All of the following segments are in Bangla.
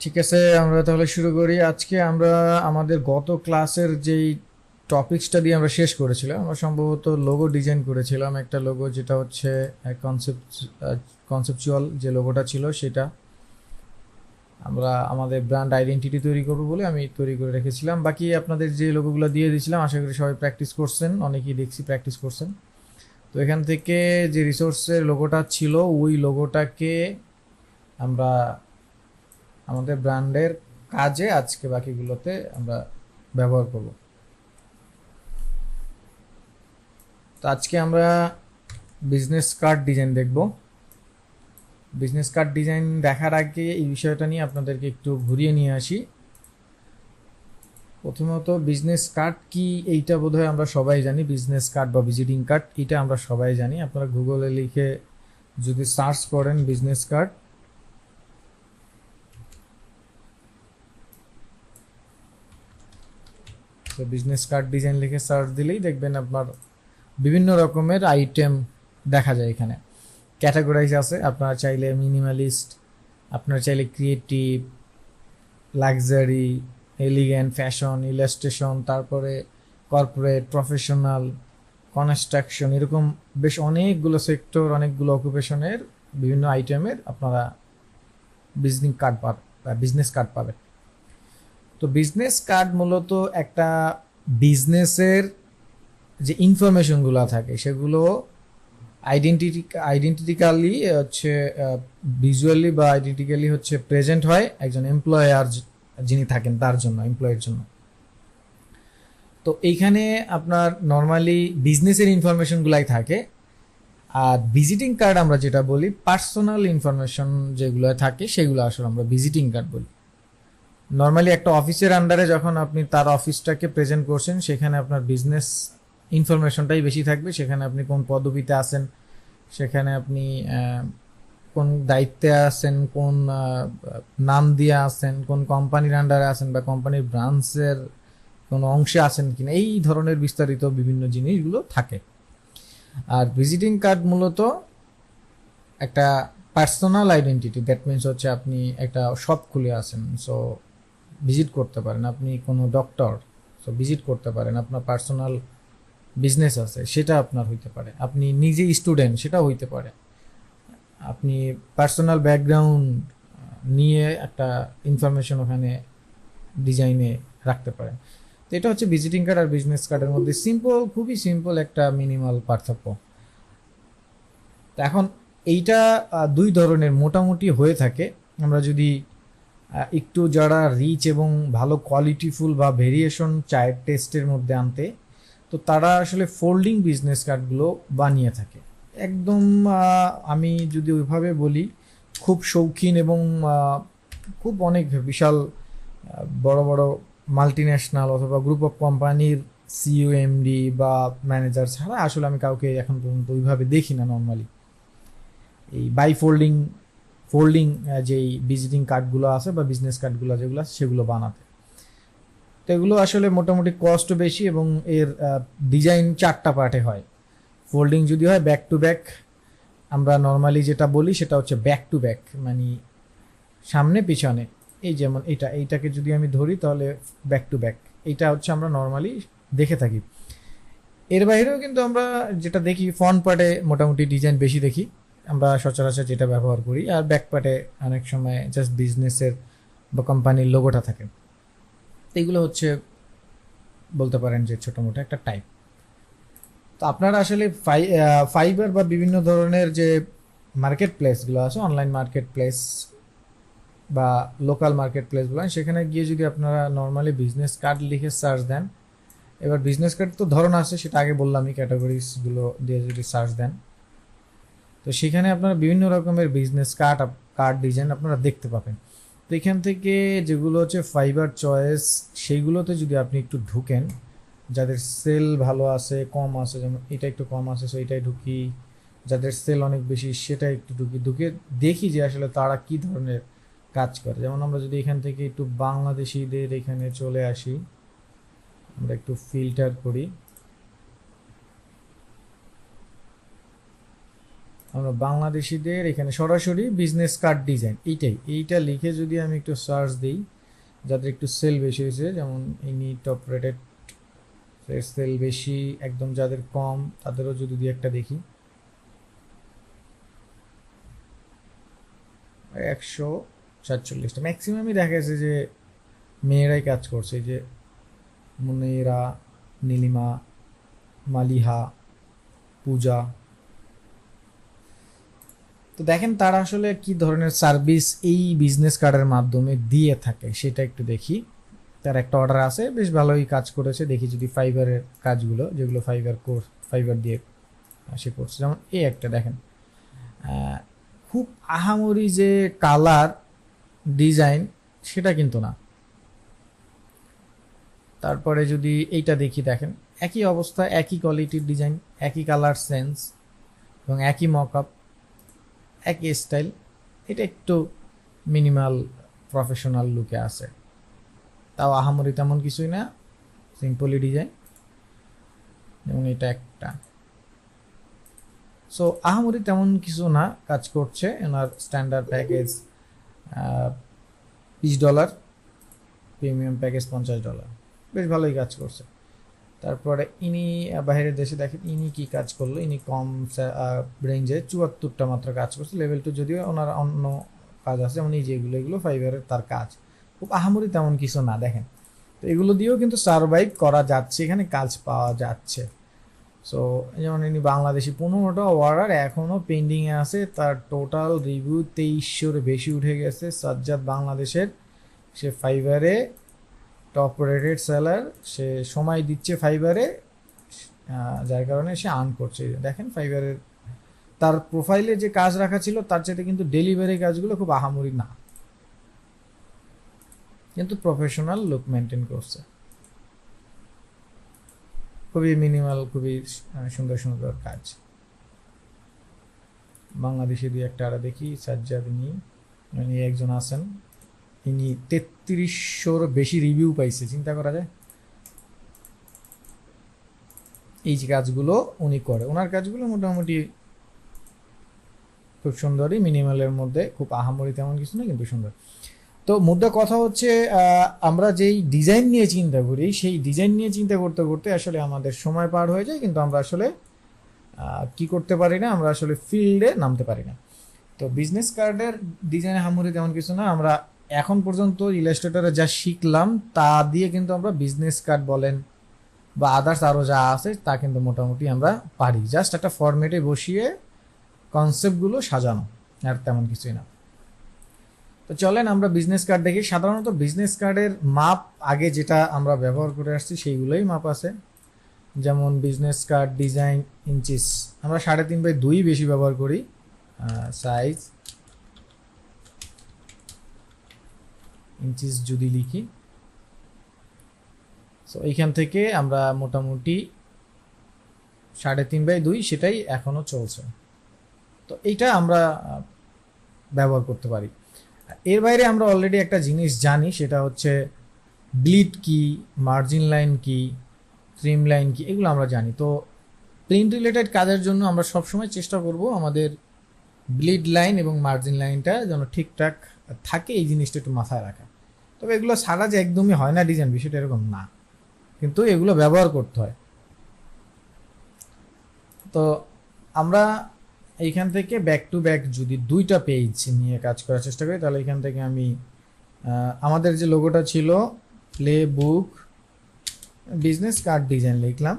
ঠিক আছে, আমরা তাহলে শুরু করি। আজকে আমরা আমাদের গত ক্লাসের যেই টপিকসটা দিয়ে আমরা শেষ করেছিলাম, আমরা সম্ভবত লোগো ডিজাইন করেছিলাম। একটা লোগো যেটা হচ্ছে কনসেপচুয়াল যে লোগোটা ছিল সেটা আমরা আমাদের ব্র্যান্ড আইডেন্টিটি তৈরি করবো বলে আমি তৈরি করে রেখেছিলাম। বাকি আপনাদের যে লোগোগুলো দিয়ে দিয়েছিলাম আশা করি সবাই প্র্যাকটিস করছেন, অনেকেই দেখছি প্র্যাকটিস করছেন। তো এখান থেকে যে রিসোর্সের লোগোটা ছিল ওই লোগোটাকে আমরা আমাদের ব্র্যান্ডের কাজে আজকে বাকিগুলোতে আমরা ব্যবহার করব। তো আজকে আমরা বিজনেস কার্ড ডিজাইন দেখব। বিজনেস কার্ড ডিজাইন দেখার আগে এই বিষয়টা নিয়ে আপনাদেরকে একটু ঘুরিয়ে নিয়ে আসি। প্রথমত বিজনেস কার্ড কি এইটা বোধহয় আমরা সবাই জানি। বিজনেস কার্ড বা ভিজিটিং কার্ড এটা আমরা সবাই জানি। আপনারা গুগলে লিখে যদি সার্চ করেন বিজনেস কার্ড, তো বিজনেস কার্ড ডিজাইন লিখে সার্চ দিলেই দেখবেন আপনার বিভিন্ন রকমের আইটেম দেখা যায়। এখানে ক্যাটাগরাইজ আছে, আপনারা চাইলে মিনিমালিস্ট, আপনারা চাইলে creative, luxury, elegant, fashion, illustration, তারপরে কর্পোরেট, প্রফেশনাল, কনস্ট্রাকশন, এরকম বেশ অনেকগুলো সেক্টর, অনেকগুলো অকুপেশনের বিভিন্ন আইটেমের আপনারা বিজনেস কার্ড বিজনেস কার্ড পাবেন। তো বিজনেস কার্ড মূলত একটা বিজনেসের যে ইনফরমেশনগুলো থাকে সেগুলো আইডেন্টিটিক্যালি হচ্ছে ভিজুয়ালি বা আইডেন্টিক্যালি হচ্ছে প্রেজেন্ট হয় একজন এমপ্লয়ার যিনি থাকেন তার জন্য, এমপ্লয়ের জন্য। তো এইখানে আপনার নর্মালি বিজনেসের ইনফরমেশনগুলাই থাকে। আর ভিজিটিং কার্ড আমরা যেটা বলি, পার্সোনাল ইনফরমেশন যেগুলো থাকে সেগুলো আসলে আমরা ভিজিটিং কার্ড বলি। নর্মালি একটা অফিসের আন্ডারে যখন আপনি তার অফিসটাকে প্রেজেন্ট করছেন সেখানে আপনার বিজনেস ইনফরমেশনটাই বেশি থাকবে। সেখানে আপনি কোন পদবিতে আছেন, সেখানে আপনি কোন দায়িত্বে আছেন, কোন নাম দিয়ে আছেন, কোন কোম্পানির আন্ডারে আছেন বা কোম্পানির ব্রাঞ্চের কোন অংশে আছেন কিনা, এই ধরনের বিস্তারিত বিভিন্ন জিনিসগুলো থাকে। আর ভিজিটিং কার্ড মূলত একটা পার্সোনাল আইডেন্টিটি, দ্যাট মিনস হচ্ছে আপনি একটা শপ খুলে আছেন, সো ভিজিট করতে পারেন। আপনি কোনো ডক্টর, সো ভিজিট করতে পারেন। আপনার পার্সোনাল বিজনেস আছে, সেটা আপনার হইতে পারে। আপনি নিজে স্টুডেন্ট, সেটাও হইতে পারে। আপনি পার্সোনাল ব্যাকগ্রাউন্ড নিয়ে একটা ইনফরমেশন ওখানে ডিজাইনে রাখতে পারেন। তো এটা হচ্ছে ভিজিটিং কার্ড আর বিজনেস কার্ডের মধ্যে সিম্পল, খুবই সিম্পল একটা মিনিমাল পার্থক্য। তো এখন এইটা দুই ধরনের মোটামুটি হয়ে থাকে। আমরা যদি একটু যারা রিচ এবং ভালো কোয়ালিটিফুল বা ভেরিয়েশন চায় টেস্টের মধ্যে আনতে, তো তারা আসলে ফোল্ডিং বিজনেস কার্ডগুলো বানিয়ে থাকে। একদম আমি যদি ওইভাবে বলি, খুব শৌখিন এবং খুব অনেক বিশাল বড় বড় মাল্টিন্যাশনাল অথবা গ্রুপ অফ কোম্পানির সিইও, এমডি বা ম্যানেজার ছাড়া আসলে আমি কাউকে এখন পর্যন্ত ওইভাবে দেখি না নর্মালি এই বাই ফোল্ডিং ফোল্ডিং যেই ভিজিটিং কার্ডগুলো আছে বা বিজনেস কার্ডগুলো যেগুলো আছে সেগুলো বানাতে। তো এগুলো আসলে মোটামুটি কস্টও বেশি এবং এর ডিজাইন 4টা পার্টে হয়। ফোল্ডিং যদি হয় ব্যাক টু ব্যাক, আমরা নর্মালি যেটা বলি সেটা হচ্ছে ব্যাক টু ব্যাক, মানে সামনে পিছনে। এই যেমন এইটাকে যদি আমি ধরি তাহলে ব্যাক টু ব্যাক, এইটা হচ্ছে আমরা নর্মালি দেখে থাকি। এর বাইরেও কিন্তু আমরা যেটা দেখি ফ্রন্ট পার্টে মোটামুটি ডিজাইন বেশি দেখি, আমরা সচরাচর যেটা ব্যবহার করি। আর ব্যাক পার্টে অনেক সময় জাস্ট বিজনেসের বা কোম্পানির লোগোটা থাকে। এগুলো হচ্ছে বলতে পারেন যে ছোটো মোটো একটা টাইপ। তো আপনারা আসলে ফাইবার বা বিভিন্ন ধরনের যে মার্কেট প্লেসগুলো আছে, অনলাইন মার্কেট প্লেস বা লোকাল মার্কেট প্লেসগুলো, সেখানে গিয়ে যদি আপনারা নর্মালি বিজনেস কার্ড লিখে সার্চ দেন, এবার বিজনেস কার্ড তো ধরন আছে সেটা আগে বললামই, ক্যাটাগরিজগুলো দিয়ে যদি সার্চ দেন, তো সেখানে আপনারা বিভিন্ন রকমের বিজনেস কার্ড ডিজাইন আপনারা দেখতে পাবেন। তো এখান থেকে যেগুলো হচ্ছে ফাইবার চয়েস, সেইগুলোতে যদি আপনি একটু ঢুকেন, যাদের সেল ভালো আছে কম আছে, যেমন এটা একটু কম আছে সো এটাই ঢুকি, যাদের সেল অনেক বেশি সেটা একটু ঢুকে দেখি যে আসলে তারা কি ধরনের কাজ করে। যেমন আমরা যদি এখান থেকে একটু বাংলাদেশিদের এখানে চলে আসি, আমরা একটু ফিল্টার করি, আমরা বাংলাদেশিদের এখানে সরাসরি বিজনেস কার্ড ডিজাইন এইটা লিখে যদি আমি একটু সার্চ দিই, যাদের একটু সেল বেশি হয়েছে, যেমন ইনি টপ রেটেড, সেল বেশি, একদম যাদের কম তাদেরও যদি দুই একটা দেখি, 147টা ম্যাক্সিমামই দেখা যাচ্ছে যে মেয়েরাই কাজ করছে। যে মুনেরা, নীলিমা, মালিহা, পূজা। তো দেখেন তারা আসলে কি ধরনের সার্ভিস এই বিজনেস কার্ডের মাধ্যমে দিয়ে থাকে সেটা একটু দেখি। তার একটা অর্ডার আছে, বেশ ভালোই কাজ করেছে। দেখি যদি ফাইবারের কাজগুলো, যেগুলো ফাইবার দিয়ে সে করছে, যেমন এই একটা দেখেন, খুব আহামরি যে কালার ডিজাইন সেটা কিন্তু না। তারপরে যদি এইটা দেখি, দেখেন একই অবস্থা, একই কোয়ালিটির ডিজাইন, একই কালার সেন্স এবং একই মকআপ, একই স্টাইল। এটা একটু মিনিমাল প্রফেশনাল লুকে আছে, তাও আহামরি তেমন কিছুই না, সিম্পলি ডিজাইন। যেমন এটা একটা, সো আহামরি তেমন কিছু না, কাজ করছে। এনার স্ট্যান্ডার্ড প্যাকেজ $20, প্রিমিয়াম প্যাকেজ $50, বেশ ভালোই কাজ করছে। তারপরে ইনি বাইরের দেশে দেখেন ইনি কি কাজ করলো, ইনি কম রেঞ্জে 74টা মাত্র কাজ করছে। লেভেল 2 যদিও ওনার অন্য কাজ আছে, যেমন এই যে এগুলো ফাইবারের তার কাজ, খুব আহামরি তেমন কিছু না দেখেন। তো এগুলো দিয়েও কিন্তু সার্ভাইভ করা যাচ্ছে, এখানে কাজ পাওয়া যাচ্ছে। সো যেমন ইনি বাংলাদেশি 15টা অর্ডার এখনও পেন্ডিংয়ে আছে, তার টোটাল রিভিউ 2300-এর বেশি উঠে গেছে। সাজ্জাদ বাংলাদেশের, সে ফাইবারে টপ রেটেড সেলার, সে সময় দিচ্ছে ফাইবারে, যার কারণে সে আর্ন করছে। দেখেন ফাইবারের তার প্রোফাইলে যে কাজ রাখা ছিল তার চাইতে কিন্তু ডেলিভারি কাজগুলো খুব আহামরি না, কিন্তু প্রফেশনাল লুক মেনটেন করছে। খুবই মিনিমাল, খুবই সুন্দর সুন্দর কাজ। বাংলাদেশি দুই একটা আরো দেখি। সাজ্জাদ ইনি একজন আছেন, ইনি 3300-এর বেশি রিভিউ পাইছে, চিন্তা করা যায়। এই যে কাজগুলো উনি করে, ওনার কাজগুলো মোটামুটি খুব সুন্দরই, মিনিমালের মধ্যে, খুব আহামরি তেমন কিছু না, কিন্তু সুন্দর। তো মুদ্রা কথা হচ্ছে, আমরা যেই ডিজাইন নিয়ে চিন্তা করি, সেই ডিজাইন নিয়ে চিন্তা করতে করতে আসলে আমাদের সময় পার হয়ে যায়, কিন্তু আমরা আসলে কি করতে পারি না, আমরা আসলে ফিল্ডে নামতে পারি না। তো বিজনেস কার্ডের ডিজাইন আহামরি তেমন কিছু না, আমরা এখন পর্যন্ত ইলাস্ট্রেটরে যা শিখলাম তা দিয়ে কিন্তু আমরা বিজনেস কার্ড বলেন বা আদার্স আরও যা আছে তা কিন্তু মোটামুটি আমরা পারি। জাস্ট একটা ফরম্যাটে বসিয়ে কনসেপ্টগুলো সাজানো, আর তেমন কিছুই না। তো চলেন আমরা বিজনেস কার্ড দেখি। সাধারণত বিজনেস কার্ডের মাপ আগে যেটা আমরা ব্যবহার করে আসছি সেইগুলোই মাপ আছে। যেমন বিজনেস কার্ড ডিজাইন ইঞ্চিস, আমরা 3.5/2 বেশি ব্যবহার করি। সাইজ ইঞ্চিস যদি লিখি, সো এইখান থেকে আমরা মোটামুটি 3.5/2, সেটাই এখনো চলছে। তো এইটা আমরা ব্যবহার করতে পারি। এর বাইরে আমরা অলরেডি একটা জিনিস জানি, সেটা হচ্ছে ব্লিড কি, মার্জিন লাইন কি, ট্রিম লাইন কি, এগুলো আমরা জানি। তো প্রিন্ট রিলেটেড কাজের জন্য আমরা সবসময় চেষ্টা করব আমাদের ব্লিড লাইন এবং মার্জিন লাইনটা যেন ঠিকঠাক থাকে, এই জিনিসটা একটু মাথায় রাখা। তবে এগুলো ছাড়া যে একদমই হয় না ডিজাইন, বিষয়টা এরকম না, কিন্তু এগুলো ব্যবহার করতে হয়। তো আমরা এইখান থেকে ব্যাক টু ব্যাক যদি 2টা পেজ নিয়ে কাজ করার চেষ্টা করি, তাহলে এখান থেকে আমি আমাদের যে লোগোটা ছিল প্লে বুক বিজনেস কার্ড ডিজাইন লিখলাম।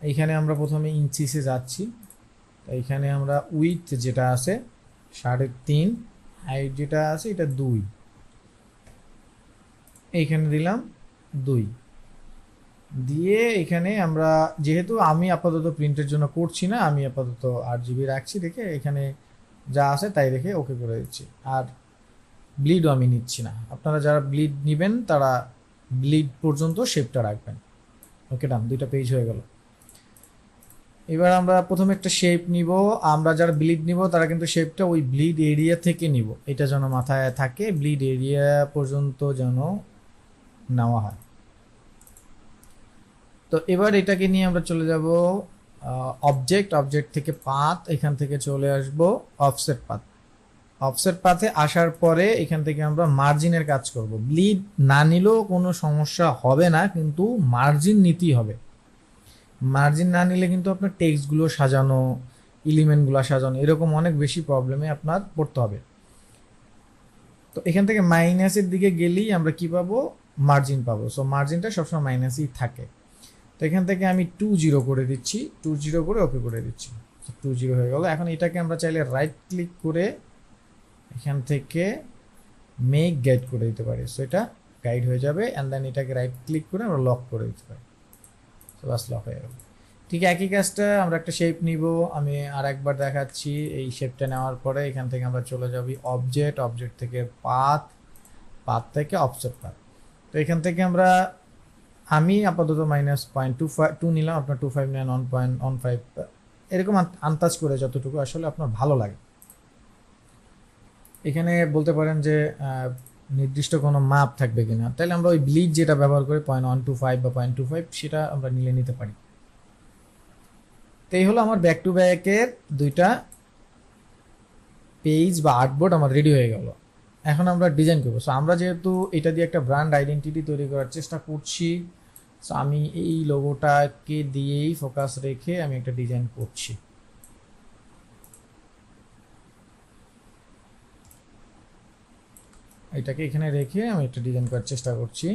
এইখানে আমরা প্রথমে ইঞ্চিসে যাচ্ছি। এইখানে আমরা উইথ যেটা আছে 3.5, হাইট যেটা আছে এটা 2, এইখানে দিলাম 2 দিয়ে এখানে আমরা, যেহেতু আমি আপাতত প্রিন্টের জন্য করছি না, আমি আপাতত 8 GB রাখছি, দেখে এখানে যা আছে তাই রেখে ওকে করে দিচ্ছি। আর ব্লিডও আমি নিচ্ছি না, আপনারা যারা ব্লিড নেবেন তারা ব্লিড পর্যন্ত শেপটা রাখবেন। ওকে ডান, 2টা পেজ হয়ে গেল। এবার আমরা প্রথমে একটা শেপ নিব। আমরা যারা ব্লিড নিব তারা কিন্তু শেপটা ওই ব্লিড এরিয়া থেকে নিব, এটা যেন মাথায় থাকে, ব্লিড এরিয়া পর্যন্ত যেন নেওয়া হয়। তো এবার এটাকে নিয়ে আমরা চলে যাব অবজেক্ট থেকে পাথ, এখান থেকে চলে আসব অফসেট পাথ। অফসেট পাথে আসার পরে এখান থেকে আমরা মার্জিনের কাজ করব। ব্লিড না নিলেও কোনো সমস্যা হবে না, কিন্তু মার্জিন নিতেই হবে। মার্জিন না নিলে কিন্তু আপনার টেক্সটগুলো সাজানো, এলিমেন্টগুলো সাজানো, এরকম অনেক বেশি প্রবলেমে আপনার পড়তে হবে। তো এখান থেকে মাইনাসের দিকে গেলেই আমরা কি পাবো, মার্জিন পাবো। সো মার্জিনটা সবসময় মাইনাসই থাকে। তো এখান থেকে আমি 2 করে দিচ্ছি, 2 করে ওকে করে দিচ্ছি। 2 হয়ে গেল। এখন এটাকে আমরা চাইলে রাইট ক্লিক করে এখান থেকে মেক গাইড করে দিতে পারি। সো এটা গাইড হয়ে যাবে, অ্যান্ড দেন এটাকে রাইট ক্লিক করে আমরা লক করে দিতে পারি। সো বাস লক হয়ে গেল। ঠিক একই কাজটা আমরা একটা শেপ নিব, আমি আর একবার দেখাচ্ছি। এই শেপটা নেওয়ার পরে এখান থেকে আমরা চলে যাবি অবজেক্ট থেকে পাথ থেকে অফসেট পাথ। তো এখান থেকে আমি আপাতত -0.25 নিলাম, আপনার 259 1.15 এরকম আন্দাজ করে যতটুকু আসলে আপনার ভালো লাগে। এখানে বলতে পারেন যে নির্দিষ্ট কোনো মাপ থাকবে কিনা, তাহলে আমরা ওই ব্লিড যেটা ব্যবহার করি 0.125 বা 0.25 সেটা আমরা নিতে পারি। তো এই হলো আমার ব্যাক টু ব্যাকের 2টা পেজ বা আর্টবোর্ড আমার রেডি হয়ে গেল। এখন আমরা ডিজাইন করবো। সো আমরা যেহেতু এটা দিয়ে একটা ব্র্যান্ড আইডেন্টিটি তৈরি করার চেষ্টা করছি, সো আমি এই লোগোটাকে দিয়েই ফোকাস রেখে আমি একটা ডিজাইন করছি। এটাকে এখানে রেখে আমি একটা ডিজাইন করার চেষ্টা করছি।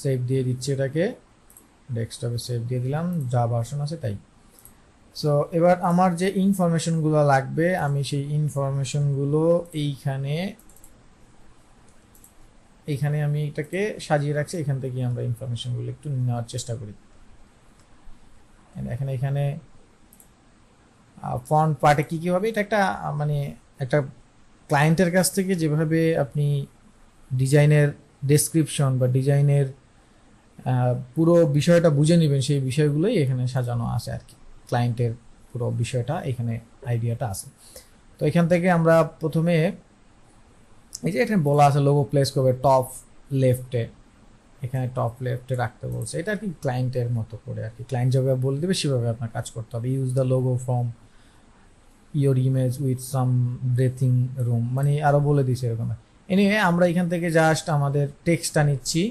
সেভ দিয়ে দিচ্ছি, এটাকে ডেস্কটপে সেভ দিয়ে দিলাম, যা ভার্সন আছে তাই। সো এবার আমার যে ইনফরমেশনগুলো লাগবে, আমি সেই ইনফরমেশনগুলো এইখানে আমি এটাকে সাজিয়ে রাখছি। এখান থেকে আমরা ইনফরমেশনগুলো একটু নেওয়ার চেষ্টা করি। এখানে ফন্ট পার্টে কী হবে, এটা একটা একটা ক্লায়েন্টের কাছ থেকে যেভাবে আপনি ডিজাইনের ডেসক্রিপশন বা ডিজাইনের পুরো বিষয়টা বুঝে নেবেন, সেই বিষয়গুলোই এখানে সাজানো আছে আর কি। ক্লায়েন্টের পুরো বিষয়টা এখানে আইডিয়াটা আছে। তো এখান থেকে আমরা প্রথমে এই যে এখানে বলা আছে লোগো প্লেস করবে টপ লেফটে, এখানে টপ লেফটে রাখতে বলছে। এটা আর কি ক্লায়েন্টের মতো করে আর কি, ক্লায়েন্ট যেভাবে বলে দেবে সেভাবে আপনার কাজ করতে হবে। Use the logo from your image with some breathing room, আরও বলে দিছে এরকম। এনিওয়ে আমরা এখান থেকে জাস্ট আমাদের টেক্সটটা নিচ্ছি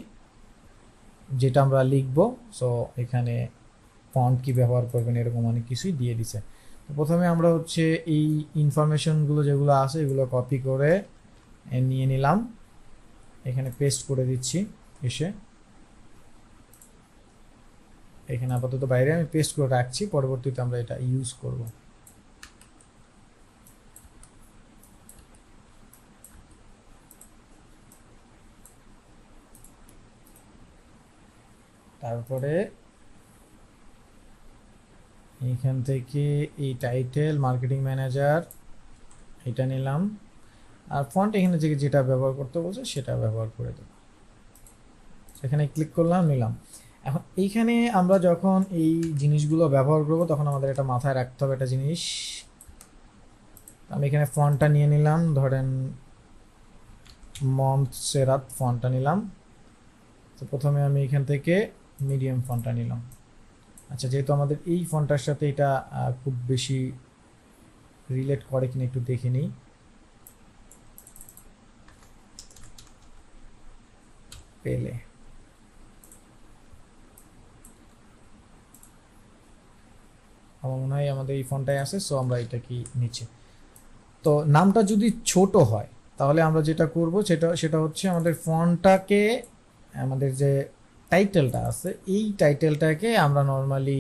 যেটা আমরা লিখবো। সো এখানে ফন্ট কি ব্যবহার করবেন এরকম অনেক কিছুই দিয়ে দিছে। তো প্রথমে আমরা এই ইনফরমেশনগুলো যেগুলো আছে এগুলো কপি করে নিয়ে নিলাম, এখানে পেস্ট করে দিচ্ছি। এখানে আপাতত বাইরে আমি পেস্ট করে রাখছি, পরবর্তীতে আমরা এটা ইউজ করব। তারপরে এইখান থেকে এই টাইটেল মার্কেটিং ম্যানেজার এটা নিলাম, আর ফন্ট এখানে থেকে যেটা ব্যবহার করতে বলছে সেটা ব্যবহার করে দেব। এখানে ক্লিক করলাম, নিলাম। এখন এইখানে আমরা যখন এই জিনিসগুলো ব্যবহার করব তখন আমাদের এটা মাথায় রাখতে হবে একটা জিনিস। আমি এখানে ফন্টটা নিয়ে নিলাম, ধরেন মন্টসেরাত ফন্টটা নিলাম। তো প্রথমে আমি এখান থেকে মিডিয়াম ফন্টটা নিলাম। আচ্ছা, যেহেতু আমাদের এই ফন্টটার সাথে এটা খুব বেশি রিলেট করে কিনা একটু দেখে নিই। পেলে আমার মনে হয় আমাদের এই ফন্টটাই আছে। সো আমরা এটা কি নিচে, তো নামটা যদি ছোট হয় তাহলে আমরা যেটা করব সেটা হচ্ছে আমাদের ফন্টটাকে, আমাদের যে টাইটেলটা আছে এই টাইটেলটাকে আমরা নর্মালি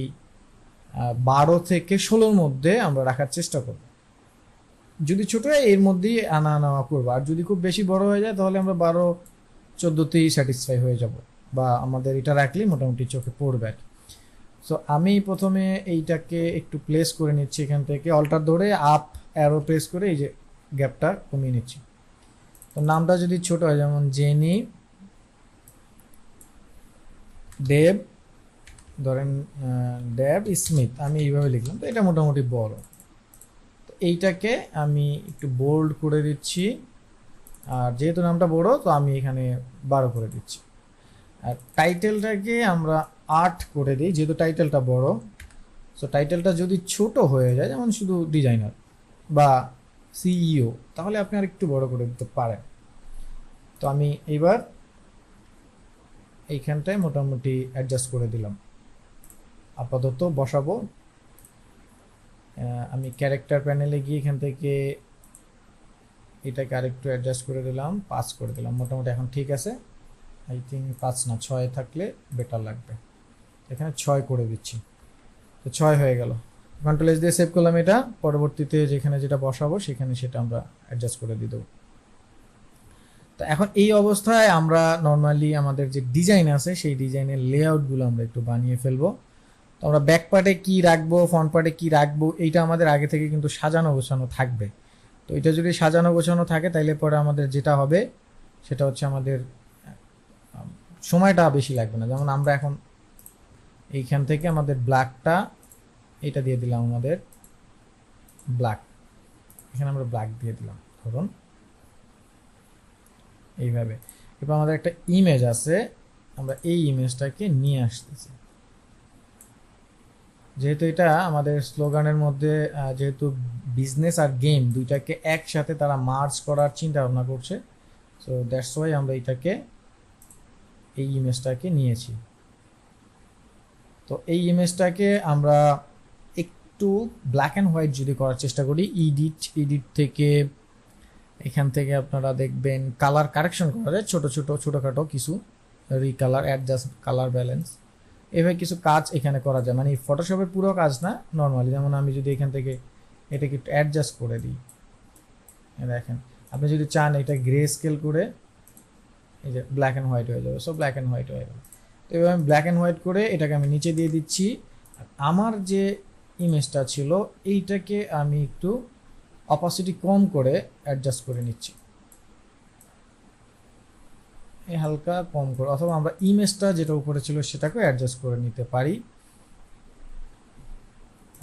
12 থেকে 16-র মধ্যে আমরা রাখার চেষ্টা করব। যদি ছোট হয় এর মধ্যেই আনা নেওয়া করবো, আর যদি খুব বেশি বড় হয়ে যায় তাহলে আমরা 12-14তেই স্যাটিসফাই হয়ে যাব, বা আমাদের এটা রাখলেই মোটামুটি চোখে পড়বে আর কি। সো আমি প্রথমে এইটাকে একটু প্লেস করে নিচ্ছি, এখান থেকে অল্টার ধরে আপ অ্যারো প্রেস করে এই যে গ্যাপটা কমিয়ে নিচ্ছি। তো নামটা যদি ছোট হয়, যেমন জেনি দেব, ধরেন দেব স্মিথ, আমি এইভাবে লিখলাম। তো এটা মোটামুটি বড়, তো এইটাকে আমি একটু বোল্ড করে দিচ্ছি। আর যেহেতু নামটা বড় তো আমি এখানে 12 করে দিচ্ছি। আর টাইটেলটাকে আমরা 8 করে দিই, যেহেতু টাইটেলটা বড়। সো টাইটেলটা যদি ছোট হয়ে যায়, যেমন শুধু ডিজাইনার বা সিইও, তাহলে আপনি আর একটু বড় করে দিতে পারেন। তো আমি এবার এইখানটায় মোটামুটি অ্যাডজাস্ট করে দিলাম, আপাতত বসাবো। আমি ক্যারেক্টার প্যানেলে গিয়ে এখান থেকে এটাকে আরেকটু অ্যাডজাস্ট করে দিলাম, 5 করে দিলাম, মোটামুটি এখন ঠিক আছে। আই থিঙ্ক 5 না 6 থাকলে বেটার লাগবে, এখানে 6 করে দিচ্ছি। তো 6 হয়ে গেল, কন্ট্রোল এস দিয়ে সেভ করলাম এটা। পরবর্তীতে যেখানে যেটা বসাবো সেখানে সেটা আমরা অ্যাডজাস্ট করে দিয়ে দেবো। তো এখন এই অবস্থায় আমরা নর্মালি আমাদের যে ডিজাইন আছে সেই ডিজাইনের লেআউটগুলো আমরা একটু বানিয়ে ফেলবো। তো আমরা ব্যাক পার্টে কি রাখবো, ফ্রন্ট পার্টে কি রাখবো, এইটা আমাদের আগে থেকে কিন্তু সাজানো গোছানো থাকবে। তো এটা যদি সাজানো গোছানো থাকে তাইলে পরে আমাদের যেটা হবে সেটা হচ্ছে আমাদের সময়টা বেশি লাগবে না। যেমন আমরা এখন এইখান থেকে আমাদের ব্ল্যাকটা এটা দিয়ে দিলাম, আমাদের ব্ল্যাক, এখানে আমরা ব্ল্যাক দিয়ে দিলাম ধরুন এইভাবে। এবার আমাদের একটা ইমেজ আছে, আমরা এই ইমেজটাকে নিয়ে আসতেছি। যেহেতু এটা আমাদের স্লোগানের মধ্যে, যেহেতু বিজনেস আর গেম দুইটাকে একসাথে তারা মার্জ করার চিন্তা ভাবনা করছে, সো দ্যাটস ওয়াই আমরা এটাকে এই ইমেজটাকে নিয়েছি। তো এই ইমেজটাকে আমরা একটু ব্ল্যাক অ্যান্ড হোয়াইট যদি করার চেষ্টা করি, এডিট থেকে এখান থেকে আপনারা দেখবেন কালার কারেকশন করা যায়, ছোটোখাটো কিছু রিকালার, অ্যাডজাস্ট কালার ব্যালেন্স, এভাবে কিছু কাজ এখানে করা যায়। মানে ফটোশপের পুরো কাজ না, নর্মালি যেমন আমি যদি এখান থেকে এটাকে একটু অ্যাডজাস্ট করে দিই, দেখেন আপনি যদি চান এটা গ্রে স্কেল করে এই যে ব্ল্যাক অ্যান্ড হোয়াইট হয়ে যাবে, সো ব্ল্যাক অ্যান্ড হোয়াইট হয়ে যাবে। তো এবার আমি ব্ল্যাক অ্যান্ড হোয়াইট করে এটাকে আমি নিচে দিয়ে দিচ্ছি। আমার যে ইমেজটা ছিল এইটাকে আমি একটু অপাসিটি কম করে অ্যাডজাস্ট করে নিচ্ছি, এই হালকা কম করে, অথবা আমরা ইমেজটা যেটা উপরে ছিল সেটাকে অ্যাডজাস্ট করে নিতে পারি।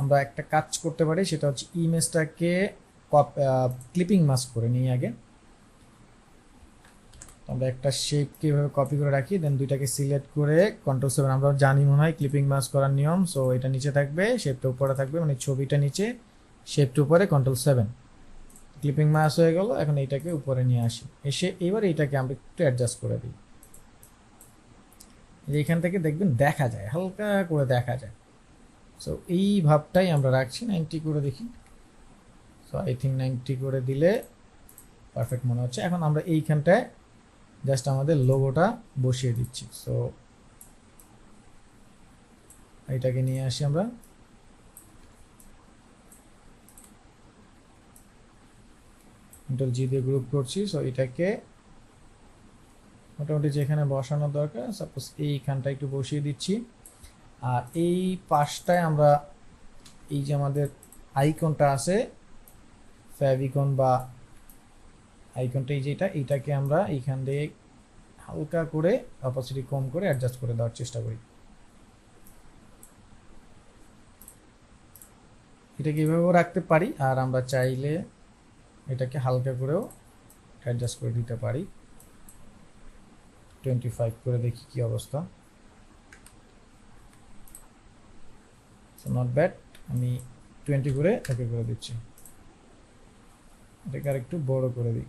আমরা একটা কাজ করতে পারি, সেটা হচ্ছে ইমেজটাকে ক্লিপিং মাস্ক করে নিই আগে। আমরা একটা শেপ কিভাবে কপি করে রাখি, দেন দুইটাকে সিলেক্ট করে Ctrl+7, আমরা জানি মনে হয় ক্লিপিং মাস্ক করার নিয়ম। সো এটা নিচে থাকবে, শেপটা উপরে থাকবে, মানে ছবিটা নিচে, শেপটা উপরে, Ctrl+7, ক্লিপিং মাস্ক হয়ে গেল। এখন এইটাকে উপরে নিয়ে আসি, এসে এবার এইটাকে আমরা একটু অ্যাডজাস্ট করে দিই। এইখান থেকে দেখবেন দেখা যায়, হালকা করে দেখা যায়। সো এই ভাবটাই আমরা রাখছি, 90 করে দেখি। সো আই থিঙ্ক 90 করে দিলে পারফেক্ট মনে হচ্ছে। এখন আমরা এইখানটায় জাস্ট আমাদের লোগোটা বসিয়ে দিচ্ছি। সো এইটাকে নিয়ে আসি আমরা, Ctrl+G দিয়ে গ্রুপ করছি। সো এটাকে মোটামুটি যেখানে বসানো দরকার, সাপোজ এইখানটা একটু বসিয়ে দিচ্ছি। আর এই পাশটায় আমরা এই যে আমাদের আইকনটা আছে, ফেভিকন বা আইকনটা এই যেটা, এইটাকে আমরা এইখান দিয়ে হালকা করে অপাসিটি কম করে অ্যাডজাস্ট করে দেওয়ার চেষ্টা করি। এটাকে এভাবেও রাখতে পারি, আর আমরা চাইলে এটাকে হালকা করেও অ্যাডজাস্ট করে দিতে পারি। 25 করে দেখি কি অবস্থা। নট ব্যাড, আমি 20 করে ওকে করে দিচ্ছি। এটাকে আর একটু বড় করে দিই।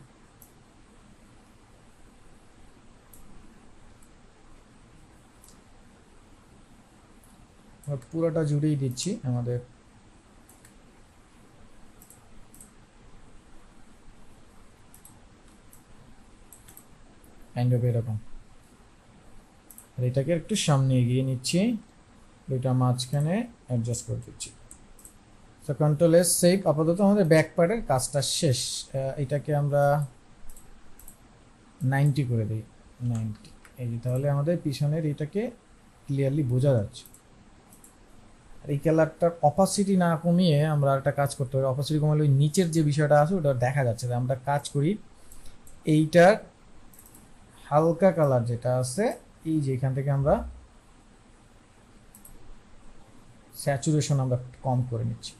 পুরোটা জুড়েই দিচ্ছি আমাদের, কাইন্ড অফ এরকম। আর এটাকে একটু সামনে এগিয়ে নিচ্ছি, দুইটা মাঝখানে অ্যাডজাস্ট করে দিচ্ছি। তো Ctrl+S সেভ। আপাতত আমাদের ব্যাক পার্টের কাজটা শেষ। এটাকে আমরা 90 করে দিই, 90। এই যে তাহলে আমাদের পিছনের এটাকে ক্লিয়ারলি বোঝা যাচ্ছে। আর এই কালারটার অপাসিটি না কমিয়ে আমরা একটা কাজ করতে পারি, অপাসিটি কমালে ওই নিচের যে বিষয়টা আছে ওটা দেখা যাচ্ছে। আমরা কাজ করি এইটার হালকা কালার যেটা আছে, এই যে এখান থেকে আমরা স্যাচুরেশন আমরা কম করে নিচ্ছি।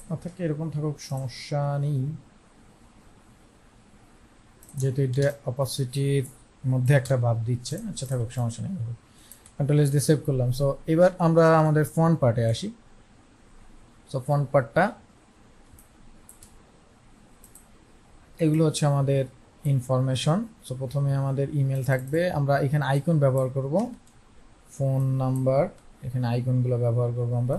থাকে এরকম থাকুক, সমস্যা নেই, যেহেতু এটা অপাসিটির মধ্যে একটা ভাব দিচ্ছে। আচ্ছা থাকুক, সমস্যা নেই, কন্ট্রোল এস দিয়ে সেভ করলাম। সো এবার আমরা আমাদের ফন্ট পার্টে আসি। সো ফন্ট পার্টটা, এগুলো হচ্ছে আমাদের ইনফরমেশন। সো প্রথমে আমাদের ইমেল থাকবে, আমরা এখানে আইকন ব্যবহার করব, ফোন নাম্বার, এখানে আইকনগুলো ব্যবহার করব আমরা,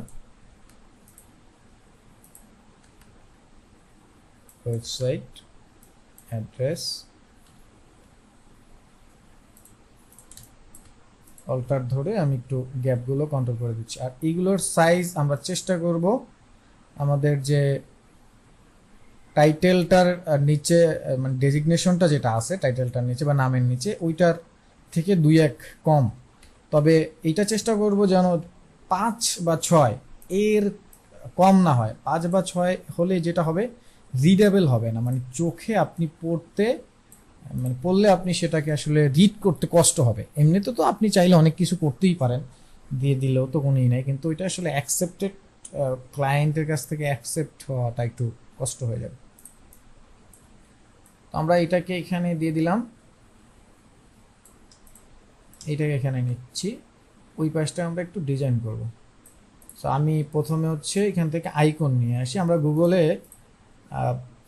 ওয়েবসাইট অ্যাড্রেস, অল্টার ধরে আমি একটু গ্যাপগুলো কন্ট্রোল করে দিচ্ছি। আর এইগুলোর সাইজ আমরা চেষ্টা করব আমাদের যে টাইটেলটার নিচে, মানে ডেজিগনেশনটা যেটা আছে টাইটেলটার নিচে বা নামের নিচে, ওইটার থেকে 2-1 কম। তবে এইটা চেষ্টা করব যেন 5 বা 6 এর কম না হয়। 5 বা 6 হলে যেটা হবে, রিডেবল হবে না, মানে চোখে আপনি পড়তে, মানে পড়লে আপনি সেটাকে আসলে রিড করতে কষ্ট হবে। এমনিতে তো আপনি চাইলে অনেক কিছু করতেই পারেন, দিয়ে দিলেও তো কোনোই নাই, কিন্তু ওইটা আসলে অ্যাকসেপ্টেড, ক্লায়েন্টের কাছ থেকে অ্যাকসেপ্ট হওয়াটা একটু কষ্ট হয়ে যাবে। তো আমরা এটাকে এখানে দিয়ে দিলাম, এটাকে এখানে নিচ্ছি, ওই পাশটা আমরা একটু ডিজাইন করব। সো আমি প্রথমে হচ্ছে এখান থেকে আইকন নিয়ে আসি। আমরা গুগলে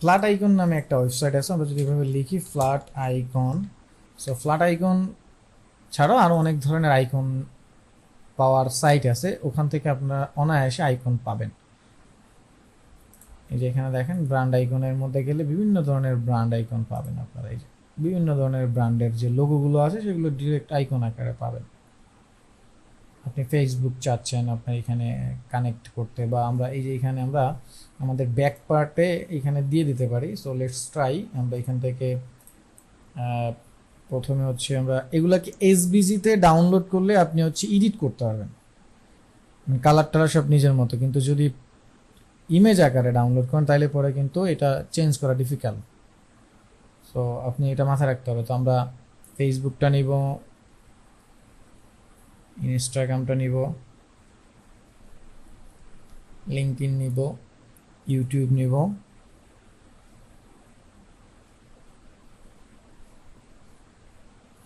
ফ্ল্যাট আইকন নামে একটা ওয়েবসাইট আছে, আমরা যদি এভাবে লিখি flat icon, so flat icon ছাড়াও আরও অনেক ধরনের আইকন পাওয়ার সাইট আছে, ওখান থেকে আপনারা অনায়াসে আইকন পাবেন। এই যে এখানে দেখেন ব্র্যান্ড আইকনের মধ্যে গেলে বিভিন্ন ধরনের ব্র্যান্ড আইকন পাবেন আপনারা। এই যে বিভিন্ন ধরনের ব্র্যান্ডের যে লোগোগুলো আছে সেগুলো ডিরেক্ট আইকন আকারে পাবেন। আপনি ফেসবুক চাচ্ছেন আপনার এখানে কানেক্ট করতে, বা আমরা এই যে এখানে আমরা আমাদের ব্যাক পার্টে এখানে দিয়ে দিতে পারি। সো লেটস ট্রাই, আমরা এখান থেকে প্রথমে হচ্ছে আমরা এগুলাকে এসবিজিতে ডাউনলোড করলে আপনি হচ্ছে এডিট করতে পারবেন, কালার টালার সব নিজের মতো। কিন্তু যদি ইমেজ আকারে ডাউনলোড করেন তাহলে পরে কিন্তু এটা চেঞ্জ করা ডিফিকাল্ট। সো আপনি এটা মাথায় রাখতে হবে। তো আমরা ফেসবুকটা নিব, ইনস্টাগ্রামটা নিব, লিঙ্কডইন নিব, ইউটিউব নিব,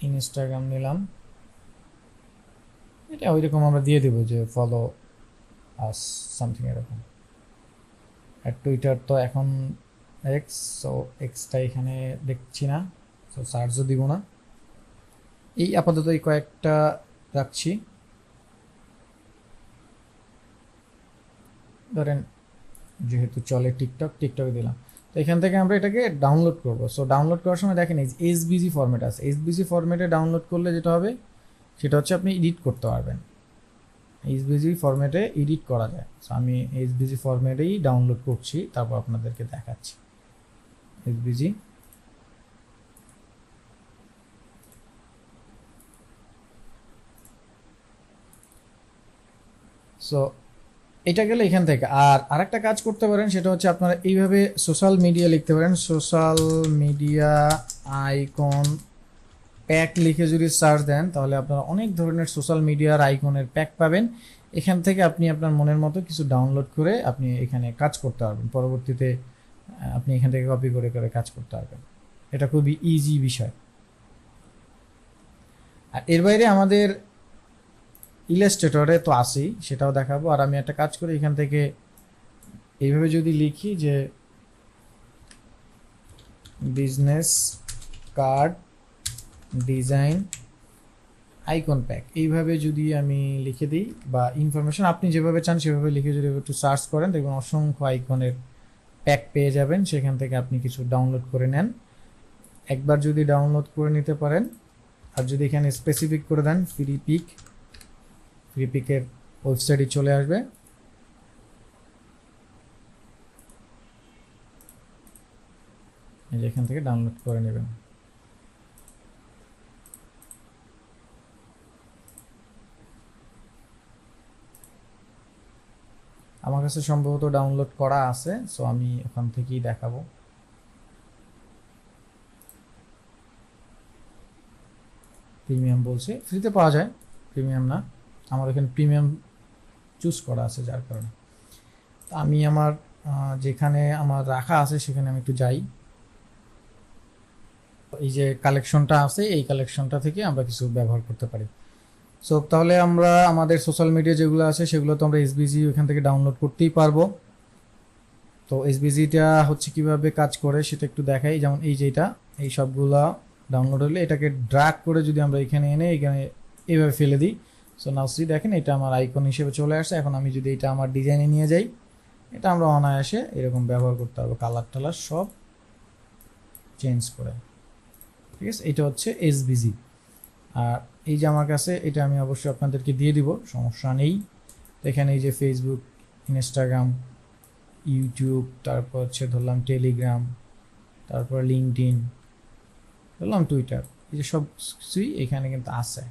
ইনস্টাগ্রাম নিলাম, এটা ওইরকম আমরা দিয়ে দেবো যে ফলো আস সামথিং এরকম। আর টুইটার তো এখন এক্স, সো এক্সটা এখানে দেখছি না, সো সার্চও দিব না। এই আপাতত এই কয়েকটা রাখছি। ধরেন যেহেতু চলে টিকটকে দিলাম। তো এখান থেকে আমরা এটাকে ডাউনলোড করব। সো ডাউনলোড করার সময় দেখেন এই এসবিজি ফরম্যাট আছে, এসবিজি ফরম্যাটে ডাউনলোড করলে যেটা হবে সেটা হচ্ছে আপনি এডিট করতে পারবেন। এসবিজি ফরম্যাটে এডিট করা যায়। সো আমি এসবিজি ফরম্যাটেই ডাউনলোড করছি, তারপর আপনাদেরকে দেখাচ্ছি। এসবিজি, সো এটা গেলে এখান থেকে। আর আরেকটা কাজ করতে পারেন, সেটা হচ্ছে আপনারা এইভাবে সোশ্যাল মিডিয়া লিখতে পারেন, সোশ্যাল মিডিয়া আইকন প্যাক লিখে যদি সার্চ দেন তাহলে আপনারা অনেক ধরনের সোশ্যাল মিডিয়ার আইকনের প্যাক পাবেন। এখান থেকে আপনি আপনার মনের মতো কিছু ডাউনলোড করে আপনি এখানে কাজ করতে পারবেন। পরবর্তীতে আপনি এখান থেকে কপি করে করে কাজ করতে পারবেন। এটা খুবই ইজি বিষয়। আর এর বাইরে আমাদের ইলাস্ট্রেটরে তো আসেই, সেটাও দেখাবো। আর আমি একটা কাজ করি, এখান থেকে এইভাবে যদি লিখি যে business card design icon pack, এইভাবে যদি আমি লিখে দিই, বা ইনফরমেশন আপনি যেভাবে চান সেভাবে লিখে যদি একটু সার্চ করেন দেখবেন অসংখ্য আইকনের প্যাক পেয়ে যাবেন। সেখান থেকে আপনি কিছু ডাউনলোড করে নেন। একবার যদি ডাউনলোড করে নিতে পারেন, আর যদি এখানে স্পেসিফিক করে দেন ফ্রি পিকের ওয়েবসাইটে চলে আসবে। এই যে এখান থেকে ডাউনলোড করে নেবেন। আমার কাছে সম্ভবত ডাউনলোড করা আছে, সো আমি ওখান থেকেই দেখাবো। প্রিমিয়াম বলছে, ফ্রিতে পাওয়া যায়, প্রিমিয়াম না। আমার এখানে প্রিমিয়াম চুজ করা আছে যার কারণে। আমি আমার যেখানে আমার রাখা আছে সেখানে আমি একটু যাই। এই যে কালেকশনটা আছে এই কালেকশনটা থেকে আমরা কিছু ব্যবহার করতে পারি। সো তাহলে আমরা আমাদের সোশ্যাল মিডিয়া যেগুলো আছে সেগুলো তো আমরা এসবিজি ওখান থেকে ডাউনলোড করতেই পারবো। তো এসবিজিটা হচ্ছে কিভাবে কাজ করে সেটা একটু দেখাই। যেমন এই যেটা এই সবগুলা ডাউনলোড হলে এটাকে ড্র্যাগ করে যদি আমরা এখানে এনে এখানে এইভাবে ফেলে দিই, সো নাও সি দেখেন এটা আমার আইকন হিসেবে চলে আসছে। এখন আমি যদি এটা আমার ডিজাইনে নিয়ে যাই, এটা আমরা অনায়াসে এরকম ব্যবহার করতে পারবো, কালার টালার সব চেঞ্জ করে। ঠিক আছে, এটা হচ্ছে এসবিজি। আর এই যে আমার কাছে এটা আমি অবশ্যই আপনাদেরকে দিয়ে দিব, সমস্যা নেই। এখানে এই যে ফেসবুক, ইনস্টাগ্রাম, ইউটিউব, তারপর হচ্ছে ধরলাম টেলিগ্রাম, তারপর লিঙ্কডইন, ধরলাম টুইটার, এই যে সব কিছুই এখানে কিন্তু আছে।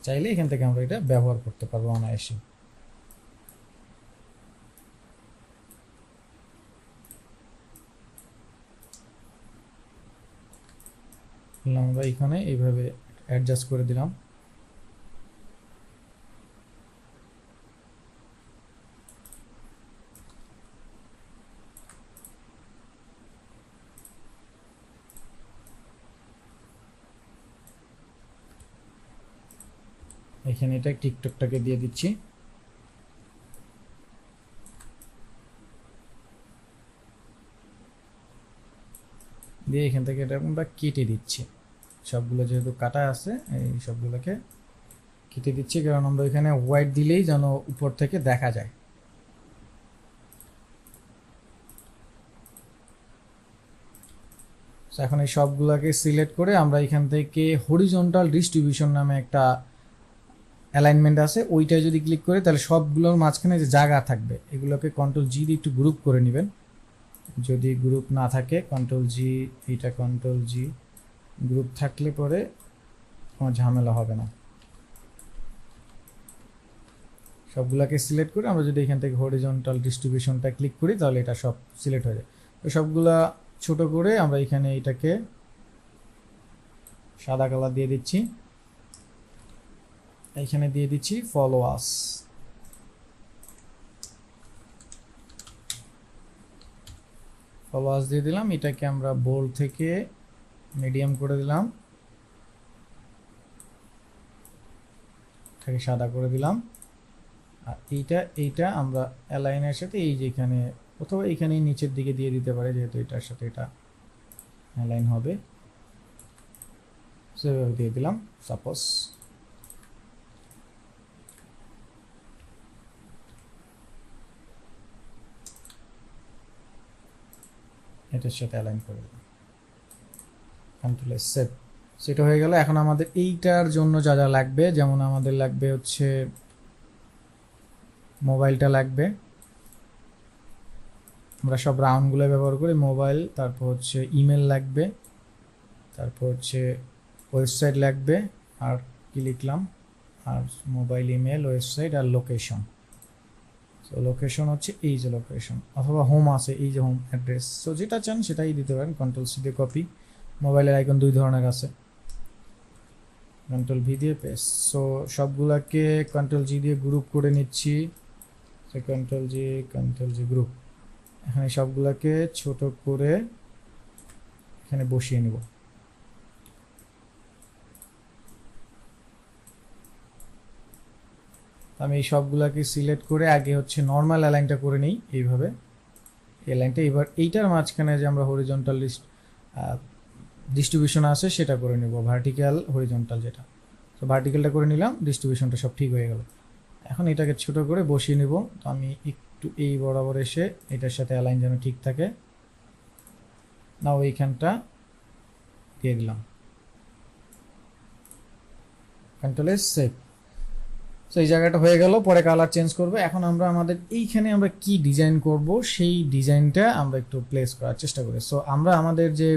চাইলে এখান থেকে আমরা এটা ব্যবহার করতে পারবো অনায়াসে। আমরা এখানে এইভাবে অ্যাডজাস্ট করে দিলাম। এখানে এটা টিকটকটাকে দিয়ে দিচ্ছি। দিয়ে এখান থেকে এটা আমরা কেটে দিচ্ছি। সবগুলো যেহেতু কাটা আছে এই সবগুলোকে কেটে দিচ্ছি, কারণ আমরা এখানে হোয়াইট দিলেই যেন উপর থেকে দেখা যায়। এখন এই সবগুলোকে সিলেক্ট করে আমরা এখান থেকে হরিজন্টাল ডিস্ট্রিবিউশন নামে একটা অ্যালাইনমেন্ট আছে, ওইটায় যদি ক্লিক করে তাহলে সবগুলোর মাঝখানে যে জায়গা থাকবে এগুলোকে কন্ট্রোল জি দিয়ে একটু গ্রুপ করে নেবেন। যদি গ্রুপ না থাকে কন্ট্রোল জি, এইটা কন্ট্রোল জি, গ্রুপ থাকলে পরে কোনো ঝামেলা হবে না। সবগুলোকে সিলেক্ট করে আমরা যদি এখান থেকে হরিজন্টাল ডিস্ট্রিবিউশনটা ক্লিক করি তাহলে এটা সব সিলেক্ট হয়ে যায়। তো সবগুলা ছোট করে আমরা এখানে এটাকে সাদা কালার দিয়ে দিচ্ছি। এখানে দিয়ে দিচ্ছি ফলো আস। ফলো আস দিয়ে দিলাম। এটাকে আমরা বোল্ড থেকে মিডিয়াম করে দিলাম, এটাকে সাদা করে দিলাম। আর এইটা আমরা অ্যালাইনের সাথে এই যে এখানে অথবা এখানে নিচের দিকে দিয়ে দিতে পারে, যেহেতু এটার সাথে এটা অ্যালাইন হবে। সেভাবে দিয়ে দিলাম। সাপোজ এটার সাথে অ্যালাইন করে দিলাম, কন্ট্রোল এস সেভ। সেটা হয়ে গেল। এখন আমাদের এইটার জন্য যা যা লাগবে, যেমন আমাদের লাগবে হচ্ছে মোবাইলটা লাগবে, আমরা সব রাউন্ডগুলো ব্যবহার করি। মোবাইল, তারপর হচ্ছে ইমেল লাগবে, তারপর হচ্ছে ওয়েবসাইট লাগবে, আর কি লিখলাম, আর মোবাইল, ইমেল, ওয়েবসাইট আর লোকেশন। সো লোকেশন হচ্ছে এই যে লোকেশন, অথবা হোম আছে এই যে হোম অ্যাড্রেস। সো যেটা চান সেটাই দিতে পারেন। কন্ট্রোল সি দিয়ে কপি, মোবাইলের আইকন দুই ধরনের আছে, কন্ট্রোল ভি দিয়ে পেস্ট। সো সবগুলাকে কন্ট্রোল জি দিয়ে গ্রুপ করে নিচ্ছি। কন্ট্রোল জি গ্রুপ। এখানে সবগুলাকে ছোট করে এখানে বসিয়ে নেব। আমি এই সবগুলাকে সিলেক্ট করে আগে হচ্ছে নর্মাল অ্যালাইনটা করে নিই এইভাবে। এই লাইনটা এবার এইটার মাঝখানে যে আমরা হরিজন্টাল ডিস্ট্রিবিউশন আছে সেটা করে নেব, ভার্টিক্যাল হরিজন্টাল যেটা। তো ভার্টিক্যালটা করে নিলাম, ডিস্ট্রিবিউশনটা সব ঠিক হয়ে গেল। এখন এটাকে ছোট করে বসিয়ে নেব। তো আমি একটু এই বরাবর এসে এটার সাথে অ্যালাইন যেন ঠিক থাকে, নাও এইখানটা দিয়ে দিলাম, কন্ট্রোল এস সেভ। তো এই জায়গাটা হয়ে গেল। পরে কালার চেঞ্জ করব। এখন আমরা আমাদের এইখানে আমরা কি ডিজাইন করব সেই ডিজাইনটা আমরা একটু প্লেস করার চেষ্টা করি। সো আমরা আমাদের যে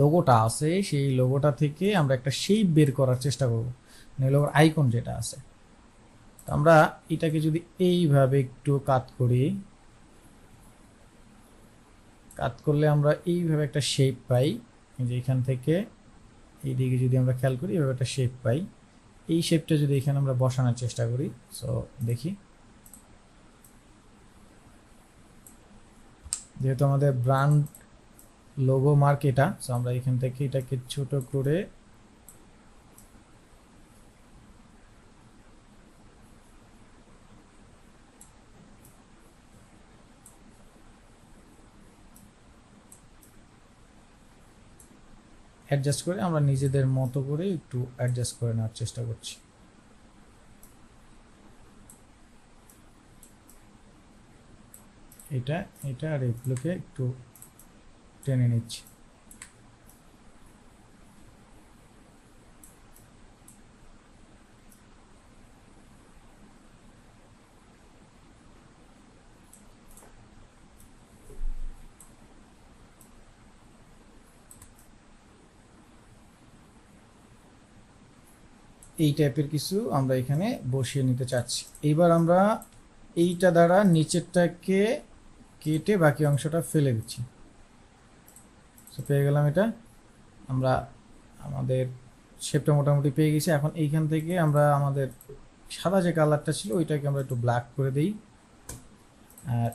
লোগোটা আছে সেই লোগোটা থেকে আমরা একটা শেপ বের করার চেষ্টা করব, মানে লোগোর আইকন যেটা আছে। তো আমরা এটাকে যদি এইভাবে একটু কাট করি, কাট করলে আমরা এইভাবে একটা শেপ পাই। যে এখান থেকে এইদিকে যদি আমরা খেয়াল করি এইভাবে একটা শেপ পাই। এই শেপটা যদি এখানে আমরা বসানোর চেষ্টা করি, সো দেখি যেহেতু আমাদের ব্র্যান্ড লোগো মার্ক এটা, সো আমরা এখান থেকে এটাকে ছোট করে অ্যাডজাস্ট করে আমরা নিজেদের মতো করে একটু অ্যাডজাস্ট করে নেওয়ার চেষ্টা করছি। এটা এটা আর এগুলোকে একটু টেনে নিচ্ছি। এই টাইপের কিছু আমরা এখানে বসিয়ে নিতে চাচ্ছি। এইবার আমরা এইটা দ্বারা নিচেরটাকে কেটে বাকি অংশটা ফেলে দিচ্ছি। সো পেয়ে গেলাম এটা, আমরা আমাদের শেপটা মোটামুটি পেয়ে গেছি। এখন এইখান থেকে আমরা আমাদের সাদা যে কালারটা ছিল ওইটাকে আমরা একটু ব্ল্যাক করে দিই, আর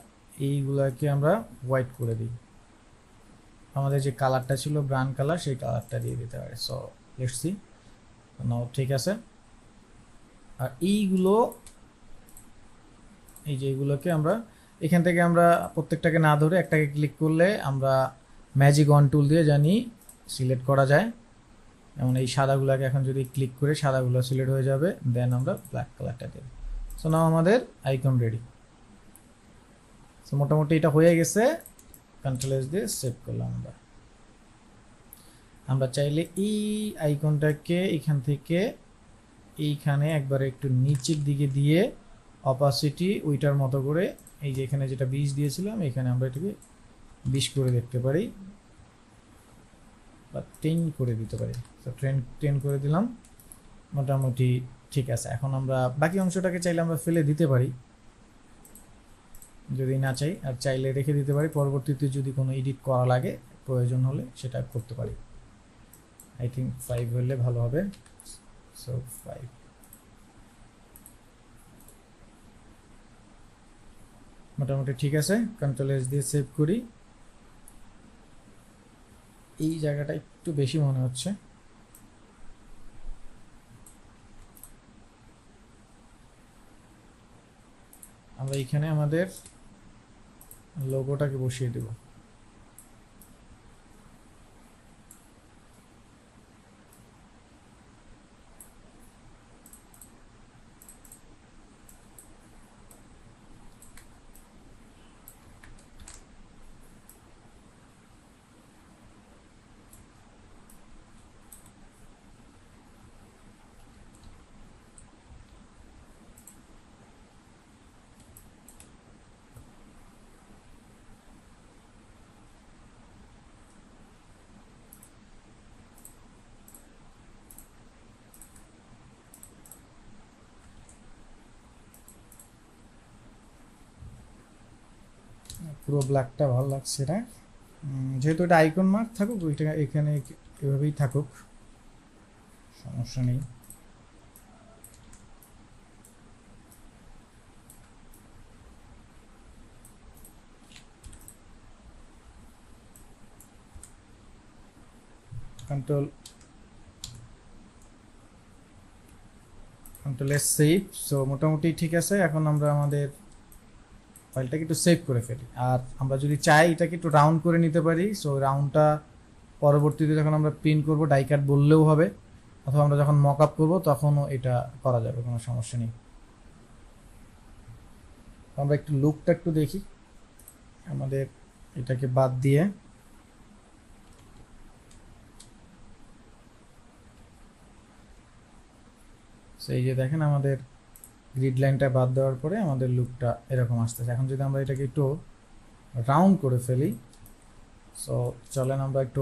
এইগুলাকে আমরা হোয়াইট করে দিই। আমাদের যে কালারটা ছিল ব্রাউন কালার, সেই কালারটা দিয়ে দিতে পারে। সো লেটস সি, নাও ঠিক আছে। আর এইগুলো, এই যে এইগুলোকে আমরা এখান থেকে আমরা প্রত্যেকটাকে না ধরে একটাকে ক্লিক করলে আমরা ম্যাজিক ওয়ান টুল দিয়ে জানি সিলেক্ট করা যায়। যেমন এই সাদাগুলোকে এখন যদি ক্লিক করে সাদাগুলো সিলেক্ট হয়ে যাবে, দেন আমরা ব্ল্যাক কালারটা দেব। সো নাও আমাদের আইকন রেডি। সো মোটামুটি এটা হয়ে গেছে। কন্ট্রোল এস দিয়ে সেভ করলাম আমরা। আমরা চাইলে এই আইকনটাকে এখান থেকে এইখানে একবারে একটু নিচের দিকে দিয়ে অপাসিটি ওইটার মতো করে, এই যে এখানে যেটা 20 দিয়েছিলাম এখানে আমরা এটাকে 20 করে দেখতে পারি বা 10 করে দিতে পারি। তো 10 করে দিলাম, মোটামুটি ঠিক আছে। এখন আমরা বাকি অংশটাকে চাইলে আমরা ফেলে দিতে পারি যদি না চাই, আর চাইলে রেখে দিতে পারি। পরবর্তীতে যদি কোনো এডিট করা লাগে, প্রয়োজন হলে সেটা করতে পারি। আই থিঙ্ক 5 হলে ভালো হবে। সো 5 মোটামুটি ঠিক আছে। কন্ট্রোল এস দিয়ে সেভ করি। এই জায়গাটা একটু বেশি মনে হচ্ছে। আমরা এখানে আমাদের লোগোটাকে বসিয়ে দেব। পুরো ব্ল্যাকটা ভালো লাগছে এটা। যেহেতু এটা আইকন মার্ক থাকুক, ওইটা এখানে এভাবেই থাকুক, সমস্যা নেই। Control S save. সো মোটামুটি ঠিক আছে। এখন আমরা আমাদের ফাইলটাকে একটু সেভ করে ফেলি। আর আমরা যদি চাই এটাকে একটু রাউন্ড করে নিতে পারি। সো রাউন্ডটা পরবর্তীতে যখন আমরা প্রিন্ট করব ডাই কাট বললেও হবে, অথবা আমরা যখন মক আপ করবো তখনও এটা করা যাবে, কোনো সমস্যা নেই। আমরা একটু লুকটা একটু দেখি আমাদের এটাকে বাদ দিয়ে। সেই যে দেখেন আমাদের গ্রিড লাইনটা বাদ দেওয়ার পরে আমাদের লুকটা এরকম আসতেছে। এখন যদি আমরা এটাকে একটু রাউন্ড করে ফেলি, সো চলেন আমরা একটু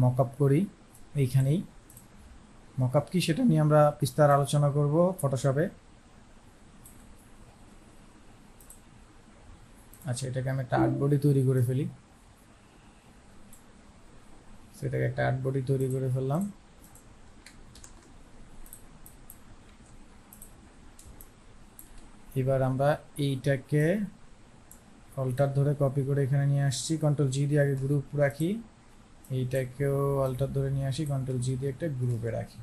মক আপ করি। এইখানেই মক আপ কি সেটা নিয়ে আমরা বিস্তার আলোচনা করব ফটোশপে। আচ্ছা, এটাকে আমি একটা আর্ট বডি তৈরি করে ফেলি। সেটাকে একটা আর্ট বডি তৈরি করে ফেললাম। এবার আমরা এইটাকে অল্টার ধরে কপি করে এখানে নিয়ে আসছি, কন্ট্রোল জি দিয়ে আগে গ্রুপ রাখি, এইটাকেও অল্টার ধরে নিয়ে আসি, কন্ট্রোল জি দিয়ে একটা গ্রুপে রাখি।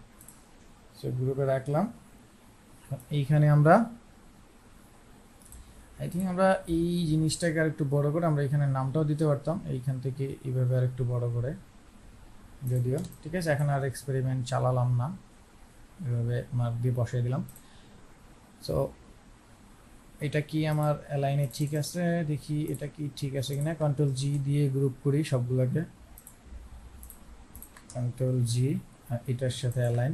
সো গ্রুপে রাখলাম। এইখানে আমরা আই থিঙ্ক আমরা এই জিনিসটাকে আর একটু বড় করে আমরা এখানে নামটাও দিতে পারতাম, এইখান থেকে এইভাবে আর একটু বড় করে, যদিও ঠিক আছে এখন আর এক্সপেরিমেন্ট চালালাম না, এভাবে মার্ক দিয়ে বসিয়ে দিলাম। সো এটা কি আমার অ্যালাইনে ঠিক আছে, দেখি এটা কি ঠিক আছে কিনা। কন্ট্রোল জি দিয়ে গ্রুপ করি সবগুলোকে, কন্ট্রোল জি, এটার সাথে অ্যালাইন।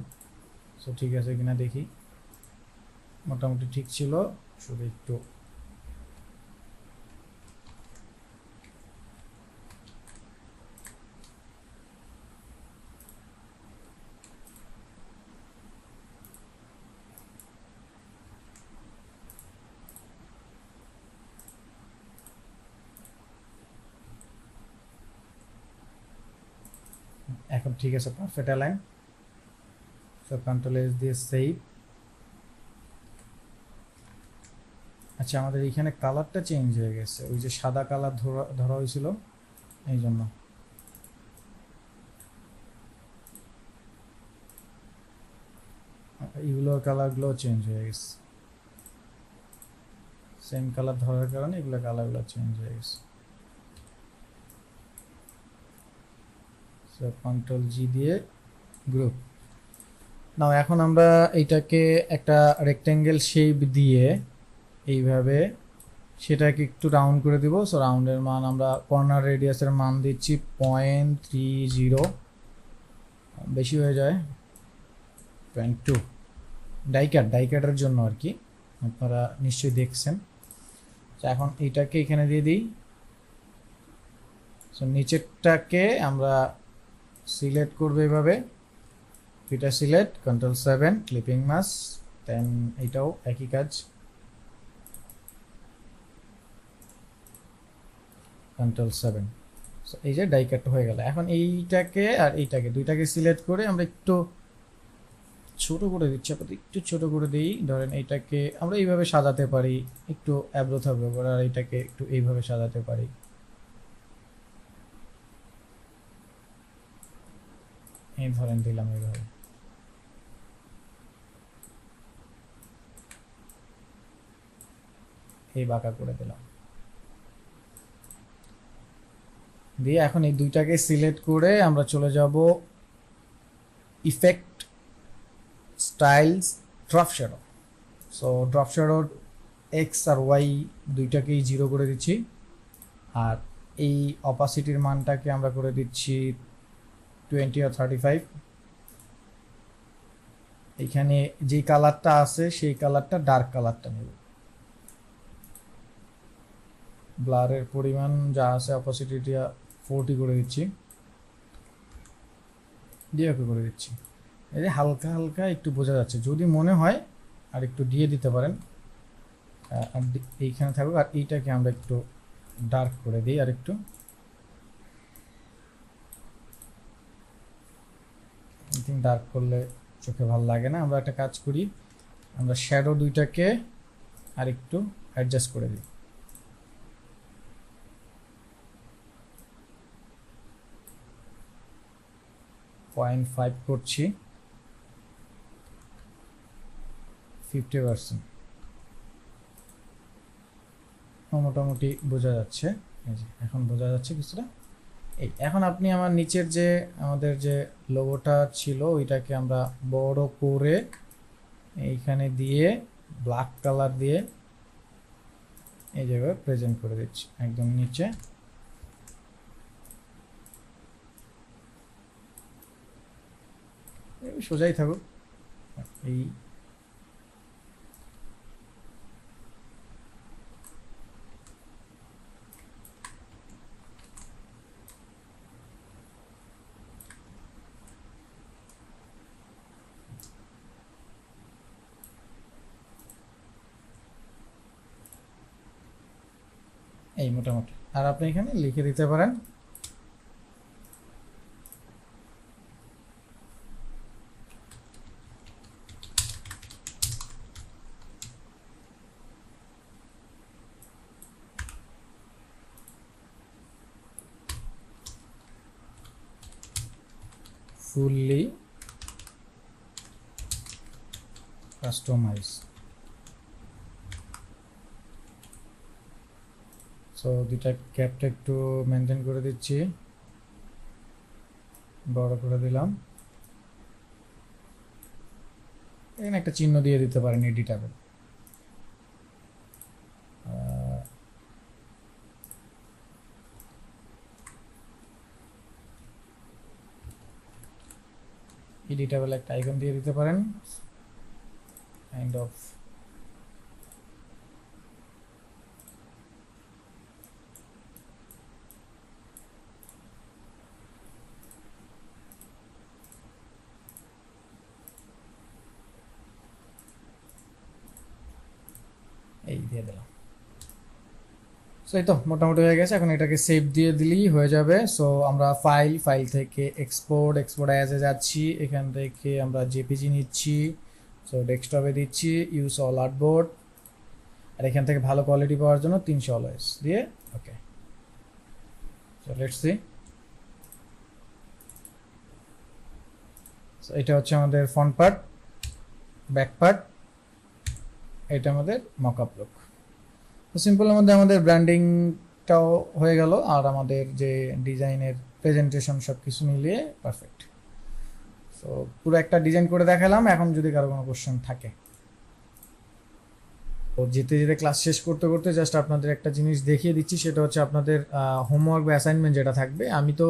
সো ঠিক আছে কিনা দেখি, মোটামুটি ঠিক ছিল, শুধু একটু এখন ঠিক আছে, perfect align. So control S দিয়ে সেভ। আচ্ছা আমাদের এখানে কালারটা চেঞ্জ হয়ে গেছে, ওই যে সাদা কালার ধরা হয়েছিল এই জন্য। এগুলোর কালারগুলো চেঞ্জ হয়ে গেছে, সেম কালার ধরার কারণে এগুলো কালারগুলো চেঞ্জ হয়ে গেছে। সো কন্ট্রোল জি দিয়ে গ্রুপ। নাও এখন আমরা এইটাকে একটা রেক্টেঙ্গেল শেপ দিয়ে এইভাবে সেটাকে একটু রাউন্ড করে দিব। সো রাউন্ডের মান আমরা কর্নার রেডিয়াসের মান দিচ্ছি 0.30, বেশি হয়ে যায় 0.2, ডাইকাটের জন্য আর কি, আপনারা নিশ্চয়ই দেখছেন। এখন এইটাকে এখানে দিয়ে দিই। সো নিচেরটাকে আমরা সিলেক্ট করবো এভাবে, এটা সিলেক্ট, কন্ট্রোল 7 ক্লিপিং মাস্ক, দেন এটাও একই কাজ, কন্ট্রোল 7। সো এই যে ডাইকাট হয়ে গেল। এখন এইটাকে আর এইটাকে দুইটাকে সিলেক্ট করে আমরা একটু ছোট করে দিচ্ছি, আপাতত একটু ছোট করে দিই। ধরেন এইটাকে আমরা এইভাবে সাজাতে পারি, একটু অ্যাব্রো থাকবে করে, আর এইটাকে একটু এইভাবে সাজাতে পারি। এই ধরেন দিলাম এইভাবে, এই বাঁকা করে দিলাম দিয়ে। এখন এই দুইটাকে সিলেক্ট করে আমরা চলে যাব effect, styles, drop shadow. So drop শ্যাডোর এক্স আর ওয়াই দুইটাকেই 0 করে দিচ্ছি, আর এই অপাসিটির মানটাকে আমরা করে দিচ্ছি 20 or 35। এখানে যে কালারটা আছে সেই কালারটা ডার্ক কালারটা নেব, ব্লারের পরিমাণ যা আছে অপাসিটিটা 40 করে দিচ্ছি, দিয়ে ওকে করে দিচ্ছি। এই যে হালকা হালকা একটু বোঝা যাচ্ছে, যদি মনে হয় আর একটু দিয়ে দিতে পারেন, আর এইখানে থাকুক। আর এইটাকে আমরা একটু ডার্ক করে দিই, আর একটু ডার্ক করলে চোখে ভালো লাগে না। আমরা একটা কাজ করি, আমরা শ্যাডো দুইটাকে আর একটু অ্যাডজাস্ট করে দিই, 0.5 করছি, 50%। মোটামুটি বোঝা যাচ্ছে, এই যে এখন বোঝা যাচ্ছে কিছুটা। এই এখন আপনি আমার নিচের যে আমাদের যে লোগোটা ছিল ওইটাকে আমরা বড় করে এইখানে দিয়ে ব্ল্যাক কালার দিয়ে এই জায়গায় প্রেজেন্ট করে দিচ্ছি একদম নিচে। সোজাই থাকুক, এই এই মোটামুটি। আর আপনি এখানে লিখে দিতে পারেন ফুললি কাস্টমাইজ। সো দুইটা ক্যাপটা একটু মেনটেন করে দিচ্ছি, বড় করে দিলাম। এখানে একটা চিহ্ন দিয়ে দিতে পারেন এডিটেবল। এডিটেবল একটা আইকন দিয়ে দিতে পারেন, কাইন্ড অফ। এই দিয়ে দিলাম। সো এই তো মোটামুটি হয়ে গেছে। এখন এটাকে সেভ দিয়ে দিলেই হয়ে যাবে। সো আমরা ফাইল থেকে এক্সপোর্ট অ্যাজে যাচ্ছি, এখান থেকে আমরা জেপিজি নিচ্ছি। সো ডেস্কটপে দিচ্ছি ইউজ অল আর্টবোর্ড, আর এখান থেকে ভালো কোয়ালিটি পাওয়ার জন্য 300 অলওয়েজ দিয়ে okay. So let's see. So এটা হচ্ছে আমাদের ফ্রন্ট পার্ট, ব্যাক পার্ট, এটা আমাদের মকআপ লুক। তো সিম্পলের মধ্যে আমাদের ব্র্যান্ডিংটাও হয়ে গেল, আর আমাদের যে ডিজাইনের প্রেজেন্টেশন সব কিছু মিলিয়ে পারফেক্ট। সো পুরো একটা ডিজাইন করে দেখালাম। এখন যদি কারো কোনো কোশ্চেন থাকে, তো যেতে যেতে ক্লাস শেষ করতে করতে জাস্ট আপনাদের একটা জিনিস দেখিয়ে দিচ্ছি, সেটা হচ্ছে আপনাদের হোমওয়ার্ক বা অ্যাসাইনমেন্ট যেটা থাকবে। আমি তো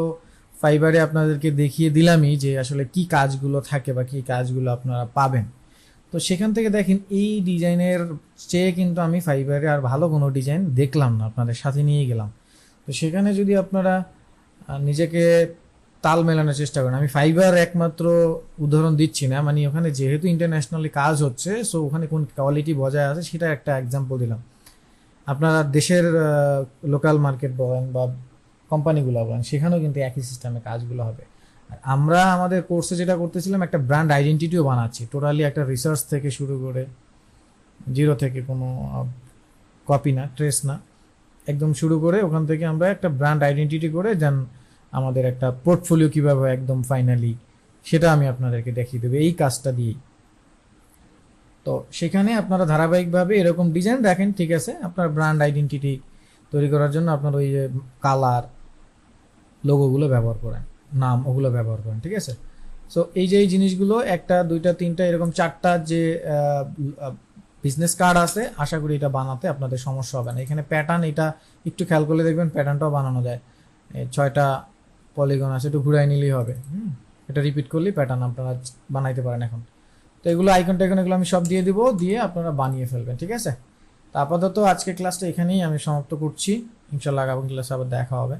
ফাইবারে আপনাদেরকে দেখিয়ে দিলামই যে আসলে কি কাজগুলো থাকে বা কি কাজগুলো আপনারা পাবেন। তো সেখান থেকে দেখেন এই ডিজাইনের চেয়ে কিন্তু আমি ফাইবারে আর ভালো কোনো ডিজাইন দেখলাম না, আপনাদের সাথে নিয়ে গেলাম। তো সেখানে যদি আপনারা নিজেকে তাল মেলানোর চেষ্টা করেন, আমি ফাইবার একমাত্র উদাহরণ দিচ্ছি না, মানে ওখানে যেহেতু ইন্টারন্যাশনালি কাজ হচ্ছে, সো ওখানে কোন কোয়ালিটি বজায় আছে সেটা একটা এক্সাম্পল দিলাম। আপনারা দেশের লোকাল মার্কেট বলেন বা কোম্পানিগুলো বলেন, সেখানেও কিন্তু একই সিস্টেমে কাজগুলো হবে। আমরা আমাদের কোর্সে যেটা করতেছিলাম, একটা ব্র্যান্ড আইডেন্টিটিও বানাচ্ছি, টোটালি একটা রিসার্চ থেকে শুরু করে জিরো থেকে, কোনো কপি না, ট্রেস না, একদম শুরু করে ওখান থেকে আমরা একটা ব্র্যান্ড আইডেন্টিটি করে দেন আমাদের একটা পোর্টফোলিও কীভাবে একদম ফাইনালি, সেটা আমি আপনাদেরকে দেখিয়ে দেবো এই কাজটা দিয়েই। তো সেখানে আপনারা ধারাবাহিকভাবে এরকম ডিজাইন রাখেন, ঠিক আছে। আপনার ব্র্যান্ড আইডেন্টিটি তৈরি করার জন্য আপনার ওই যে কালার, লোগোগুলো ব্যবহার করেন, নাম, ওগুলো ব্যবহার করেন, ঠিক আছে। সো এই যে এই জিনিসগুলো, একটা দুইটা তিনটা এরকম চারটা যে বিজনেস কার্ড আছে, আশা করি এটা বানাতে আপনাদের সমস্যা হবে না। এখানে প্যাটার্ন, এটা একটু খেয়াল করলে দেখবেন প্যাটার্নটাও বানানো যায়। 6টা পলিগন আছে, একটু ঘুরাই নিলেই হবে। এটা রিপিট করলেই প্যাটার্ন আপনারা বানাইতে পারেন এখন। তো এগুলো আইকন টাইকন এগুলো আমি সব দিয়ে দিব, দিয়ে আপনারা বানিয়ে ফেলবেন, ঠিক আছে। তো আপাতত আজকে ক্লাসটা এখানেই আমি সমাপ্ত করছি। ইনশাআল্লাহ আগামী ক্লাসে আবার দেখা হবে।